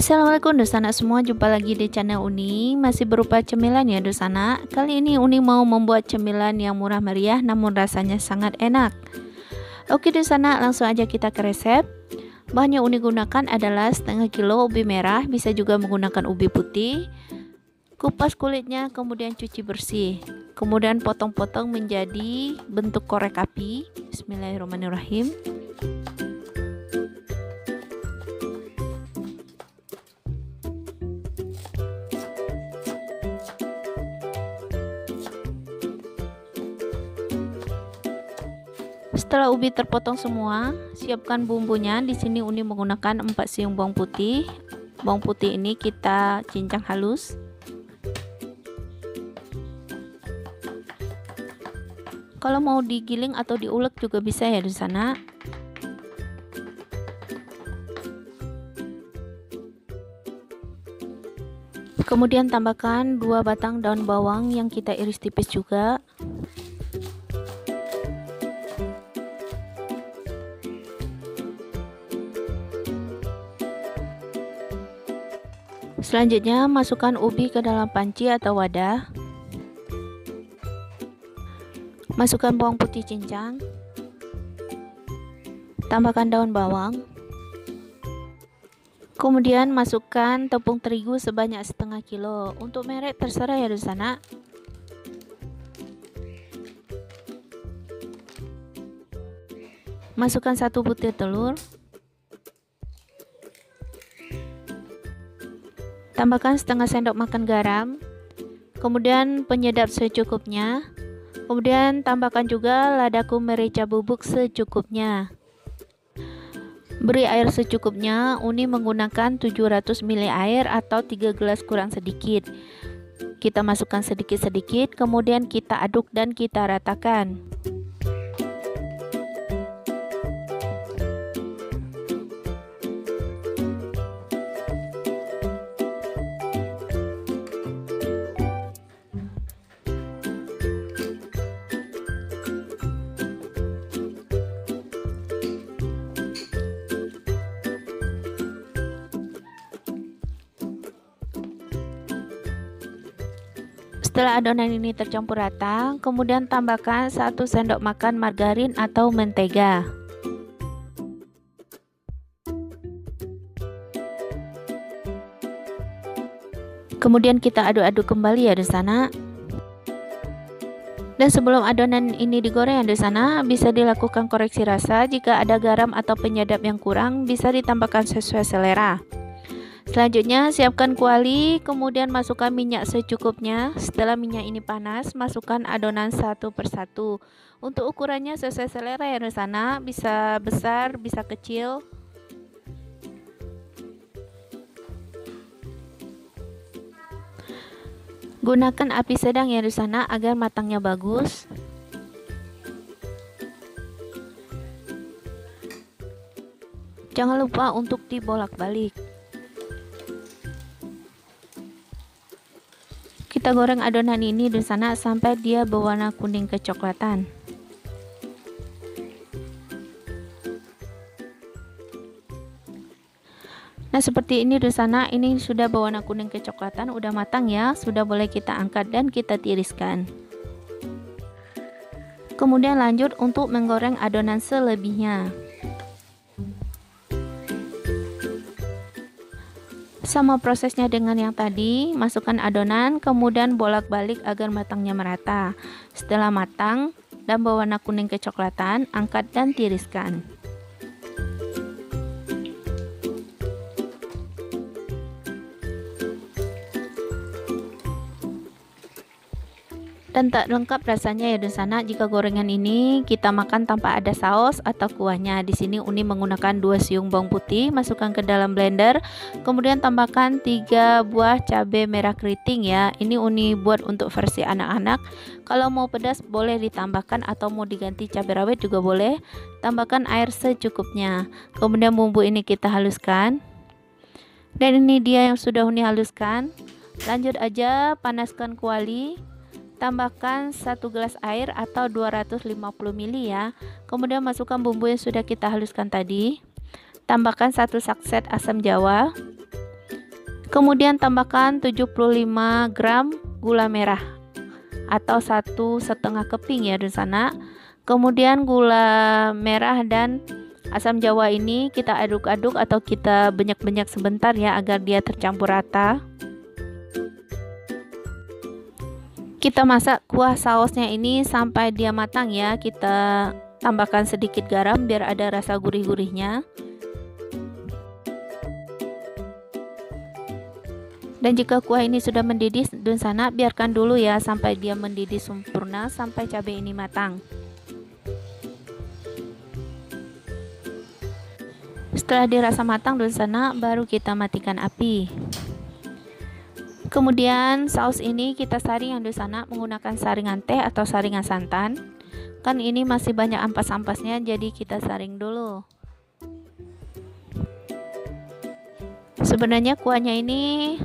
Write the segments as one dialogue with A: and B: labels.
A: Assalamualaikum Dosana semua, jumpa lagi di channel Uni. Masih berupa cemilan ya Dosana. Kali ini Uni mau membuat cemilan yang murah meriah namun rasanya sangat enak. Oke Dosana, langsung aja kita ke resep. Bahan yang Uni gunakan adalah setengah kilo ubi merah, bisa juga menggunakan ubi putih. Kupas kulitnya, kemudian cuci bersih. Kemudian potong-potong menjadi bentuk korek api. Bismillahirrahmanirrahim. Setelah ubi terpotong semua, siapkan bumbunya. Di sini Uni menggunakan 4 siung bawang putih. Bawang putih ini kita cincang halus. Kalau mau digiling atau diulek juga bisa ya di sana. Kemudian tambahkan 2 batang daun bawang yang kita iris tipis juga. Selanjutnya masukkan ubi ke dalam panci atau wadah. Masukkan bawang putih cincang. Tambahkan daun bawang. Kemudian masukkan tepung terigu sebanyak setengah kilo. Untuk merek terserah ya di sana. Masukkan 1 butir telur. Tambahkan setengah sendok makan garam. Kemudian penyedap secukupnya. Kemudian tambahkan juga ladaku merica bubuk secukupnya. Beri air secukupnya. Uni menggunakan 700 ml air atau 3 gelas kurang sedikit. Kita masukkan sedikit-sedikit, kemudian kita aduk dan kita ratakan. Setelah adonan ini tercampur rata, kemudian tambahkan 1 sendok makan margarin atau mentega. Kemudian kita aduk-aduk kembali ya di sana. Dan sebelum adonan ini digoreng ya di sana, bisa dilakukan koreksi rasa. Jika ada garam atau penyedap yang kurang, bisa ditambahkan sesuai selera. Selanjutnya siapkan kuali, kemudian masukkan minyak secukupnya. Setelah minyak ini panas, masukkan adonan satu persatu. Untuk ukurannya sesuai selera ya di sana, bisa besar, bisa kecil. Gunakan api sedang ya di sana agar matangnya bagus. Jangan lupa untuk dibolak-balik. Kita goreng adonan ini di sana sampai dia berwarna kuning kecoklatan. Nah, seperti ini di sana, ini sudah berwarna kuning kecoklatan, udah matang ya, sudah boleh kita angkat dan kita tiriskan. Kemudian lanjut untuk menggoreng adonan selebihnya. Sama prosesnya dengan yang tadi, masukkan adonan, kemudian bolak-balik agar matangnya merata. Setelah matang dan berwarna kuning kecoklatan, angkat dan tiriskan. Dan tak lengkap rasanya ya di sana jika gorengan ini kita makan tanpa ada saus atau kuahnya. Di sini Uni menggunakan 2 siung bawang putih, masukkan ke dalam blender, kemudian tambahkan 3 buah cabai merah keriting ya. Ini Uni buat untuk versi anak-anak. Kalau mau pedas boleh ditambahkan atau mau diganti cabai rawit juga boleh. Tambahkan air secukupnya. Kemudian bumbu ini kita haluskan. Dan ini dia yang sudah Uni haluskan. Lanjut aja panaskan kuali. Tambahkan 1 gelas air atau 250 ml ya. Kemudian masukkan bumbu yang sudah kita haluskan tadi. Tambahkan 1 saset asam jawa. Kemudian tambahkan 75 gram gula merah atau 1,5 keping ya di sana. Kemudian gula merah dan asam jawa ini kita aduk-aduk atau kita banyak-banyak sebentar ya agar dia tercampur rata. Kita masak kuah sausnya ini sampai dia matang ya. Kita tambahkan sedikit garam biar ada rasa gurih-gurihnya. Dan jika kuah ini sudah mendidih di sana, biarkan dulu ya sampai dia mendidih sempurna, sampai cabai ini matang. Setelah dirasa matang di sana, baru kita matikan api. Kemudian saus ini kita saring di sana menggunakan saringan teh atau saringan santan. Kan ini masih banyak ampas-ampasnya, jadi kita saring dulu. Sebenarnya kuahnya ini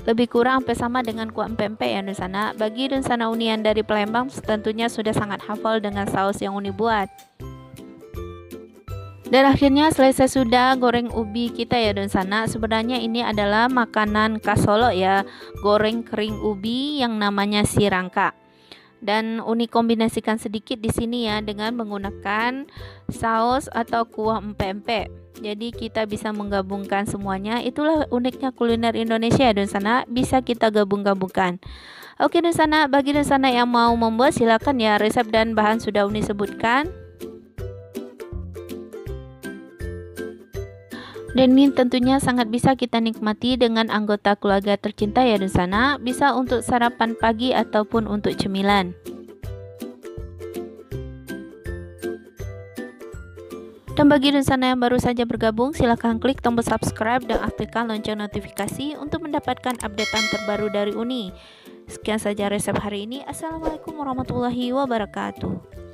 A: lebih kurang hampir sama dengan kuah empek-empek ya di sana. Bagi di sana Unian dari Palembang tentunya sudah sangat hafal dengan saus yang Uni buat. Dan akhirnya selesai sudah goreng ubi kita ya di sana. Sebenarnya ini adalah makanan khas Solo ya, goreng kering ubi yang namanya sirangka. Dan Uni kombinasikan sedikit di sini ya dengan menggunakan saus atau kuah empek-empek. Jadi kita bisa menggabungkan semuanya. Itulah uniknya kuliner Indonesia di sana, bisa kita gabung-gabungkan. Oke di sana, bagi di sana yang mau membuat silakan ya, resep dan bahan sudah Uni sebutkan. Dan ini tentunya sangat bisa kita nikmati dengan anggota keluarga tercinta ya di sana, bisa untuk sarapan pagi ataupun untuk cemilan. Dan bagi di sana yang baru saja bergabung, silahkan klik tombol subscribe dan aktifkan lonceng notifikasi untuk mendapatkan updatean terbaru dari Uni. Sekian saja resep hari ini. Assalamualaikum warahmatullahi wabarakatuh.